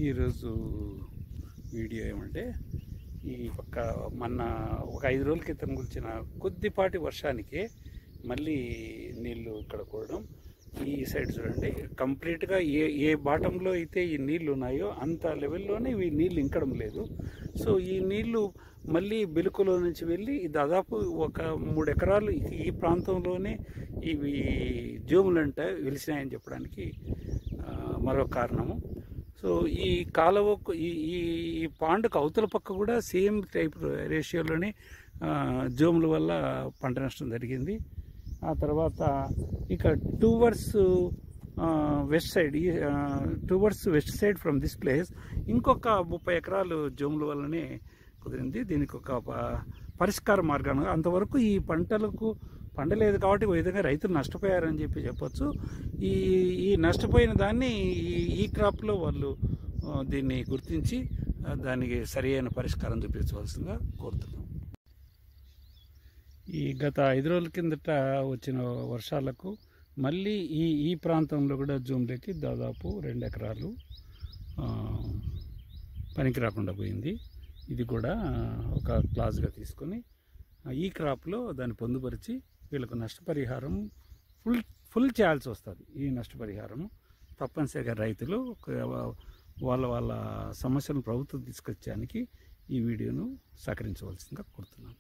ఈరోజు వీడియో ఏమంటే ఈ పక్క మొన్న ఒక 5 రోజుల క్రితం కురిసిన కొద్దిపాటి వర్షానికి మళ్ళీ నీళ్ళు ఇక్కడ కూడడం. ఈ సైడ్ చూడండి, కంప్లీట్గా ఏ బాటంలో అయితే ఈ నీళ్ళు ఉన్నాయో అంత లెవెల్లోనే ఈ నీళ్ళు ఇంకడం లేదు. సో ఈ నీళ్ళు మళ్ళీ బెలుకులో నుంచి వెళ్ళి దాదాపు ఒక 3 ఎకరాలు ఈ ప్రాంతంలోనే ఇవి జోములంట వెలిసినాయని చెప్పడానికి మరో కారణము. సో ఈ కాలువకు ఈ పాండుకు అవతల పక్క కూడా సేమ్ టైప్ రేషియోలోనే జోముల వల్ల పంట నష్టం జరిగింది. ఆ తర్వాత ఇక towards west side from this place ఇంకొక 30 ఎకరాలు జోముల వల్లనే కుదిరింది. దీనికి ఒక పరిష్కార మార్గాన్ని అంతవరకు ఈ పండలేదు కాబట్టి ఒక విధంగా రైతులు నష్టపోయారని చెప్పొచ్చు. ఈ నష్టపోయిన దాన్ని ఈ క్రాప్లో వాళ్ళు దీన్ని గుర్తించి దానికి సరి అయిన పరిష్కారం చూపించవలసిందిగా కోరుతున్నాం. ఈ గత 5 రోజుల కిందట వచ్చిన వర్షాలకు మళ్ళీ ఈ ప్రాంతంలో కూడా జూమ్లోకి దాదాపు 2 ఎకరాలు పనికి రాకుండా పోయింది. ఇది కూడా ఒక క్లాజ్గా తీసుకొని ఈ క్రాప్లో దాన్ని పొందుపరిచి వీళ్ళకు నష్టపరిహారం ఫుల్ చేయాల్సి వస్తుంది. ఈ నష్టపరిహారం తప్పనిసరిగా రైతులు వాళ్ళ సమస్యలను ప్రభుత్వం తీసుకొచ్చేదానికి ఈ వీడియోను సహకరించవలసిందిగా కోరుతున్నాను.